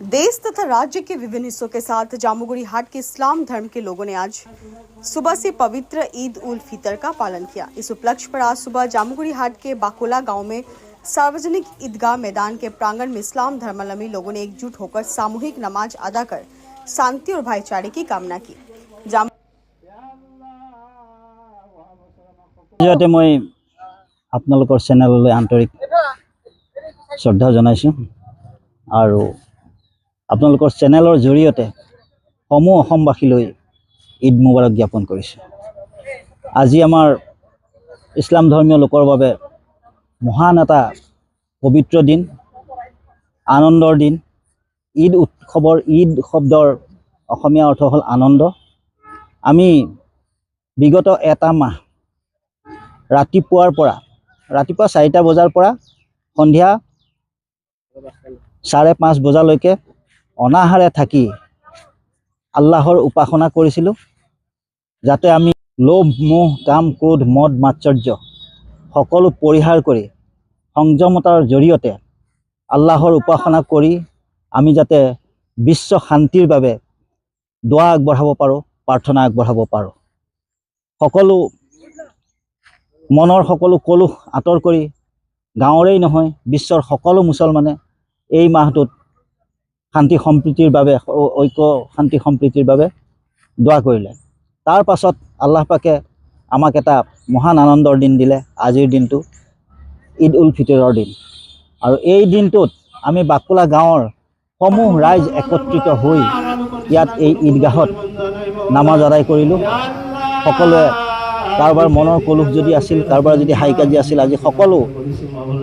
देश तथा राज्य के विभिन्न हिस्सों के साथ जामुगुड़ी हाट के इस्लाम धर्म के लोगों ने आज सुबह से पवित्र ईद उल फितर का पालन किया। इस उपलक्ष्य पर आज सुबह जामुगुड़ी हाट के बाकोला गांव में सार्वजनिक ईदगाह मैदान के प्रांगण में इस्लाम धर्मावलंबी लोगों ने एकजुट होकर सामूहिक नमाज अदा कर शांति और भाईचारे की कामना की। मैं आपनलोकर चेनेलলৈ आंतरिक श्रद्धा जनाइছোঁ और आपनलोकर चेनेलर जरियते समूह असमबासीলৈ ईद मुबारक ज्ञापन करिছোঁ। আজি आमार इस्लाम धर्मीय लोकर বাবে महान एटा पवित्र दिन, आनंदर दिन। ईद उत्सवर ईद शब्दर अসমীয়া अर्थ हल आनंद। आमी विगत एटा माह रातिपुৱাৰ পৰা रातिपुৱা 4টা বজাৰ পৰা সন্ধিয়া 5:30 বজালৈকে অনাহাৰে থাকি আল্লাহৰ উপাসনা কৰিছিলোঁ, যাতে আমি লোভ মোহ কাম ক্ৰোধ মদ মাৎসৰ্য সকলো পৰিহাৰ কৰি সংযমতাৰ জৰিয়তে আল্লাহৰ উপাসনা কৰি আমি যাতে বিশ্ব শান্তিৰ বাবে দোৱা আগবঢ়াব পাৰোঁ, প্ৰাৰ্থনা আগবঢ়াব পাৰোঁ। সকলো মনৰ সকলো কলুষ আঁতৰ কৰি গাঁৱৰেই নহয় বিশ্বৰ সকলো মুছলমানে এই মাহটোত শান্তি সম্প্ৰীতিৰ বাবে ঐক্য শান্তি সম্প্ৰীতিৰ বাবে দোৱা কৰিলে। তাৰ পাছত আল্লাহ পাকে আমাক এটা মহান আনন্দৰ দিন দিলে। আজিৰ দিনটো ঈদ উল ফিতৰৰ দিন আৰু এই দিনটোত আমি বাকুলা গাঁৱৰ সমূহ ৰাইজ একত্ৰিত হৈ ইয়াত এই ঈদগাহত নামাজ আদায় কৰিলোঁ। সকলোৱে কাৰোবাৰ মনৰ কলুষ যদি আছিল, কাৰোবাৰ যদি হাই কাজি আছিল, আজি সকলো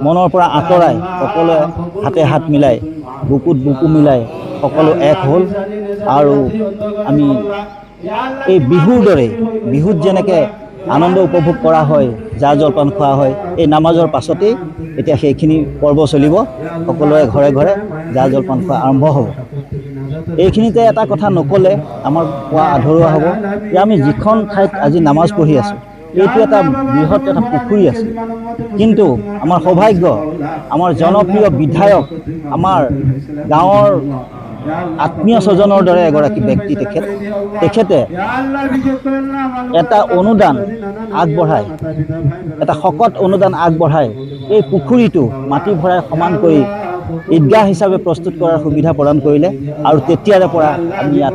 মনৰ পৰা আঁতৰাই সকলোৱে হাতে হাত মিলাই বুকুত বুকু মিলাই সকলো এক হ'ল। আৰু আমি এই বিহুৰ দৰে বিহুত যেনেকৈ আনন্দ উপভোগ কৰা হয়, জা জলপান খোৱা হয়, এই নামাজৰ পাছতেই এতিয়া সেইখিনি পৰ্ব চলিব। সকলোৱে ঘৰে ঘৰে জা জলপান খোৱা আৰম্ভ হ'ব। এইখিনিতে এটা কথা নকলে আমাৰ কোৱা আধৰুৱা হ'ব যে আমি যিখন ঠাইত আজি নামাজ পঢ়ি আছোঁ এইটো এটা বৃহৎ এটা পুখুৰী আছে, কিন্তু আমাৰ সৌভাগ্য আমাৰ জনপ্ৰিয় বিধায়ক আমাৰ গাঁৱৰ আত্মীয় স্বজনৰ দৰে এগৰাকী ব্যক্তি তেখেতে এটা অনুদান আগবঢ়াই এটা শকত অনুদান আগবঢ়াই এই পুখুৰীটো মাটি ভৰাই সমান কৰি ঈদগাহ হিচাপে প্ৰস্তুত কৰাৰ সুবিধা প্ৰদান কৰিলে। আৰু তেতিয়াৰে পৰা আমি ইয়াত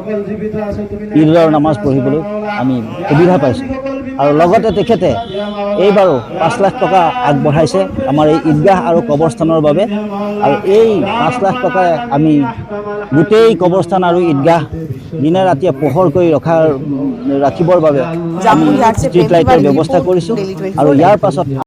ঈদৰ নামাজ পঢ়িবলৈ আমি সুবিধা পাইছোঁ। আৰু লগতে তেখেতে এইবাৰো 5 লাখ টকা আগবঢ়াইছে আমাৰ এই ঈদগাহ আৰু কবৰস্থানৰ বাবে। আৰু এই 5 লাখ টকাৰে আমি গোটেই কবৰস্থান আৰু ঈদগাহ দিনে ৰাতিয়ে পোহৰ কৰি ৰাখিবৰ বাবে আমি ষ্ট্ৰীট লাইটৰ ব্যৱস্থা কৰিছোঁ। আৰু ইয়াৰ পাছত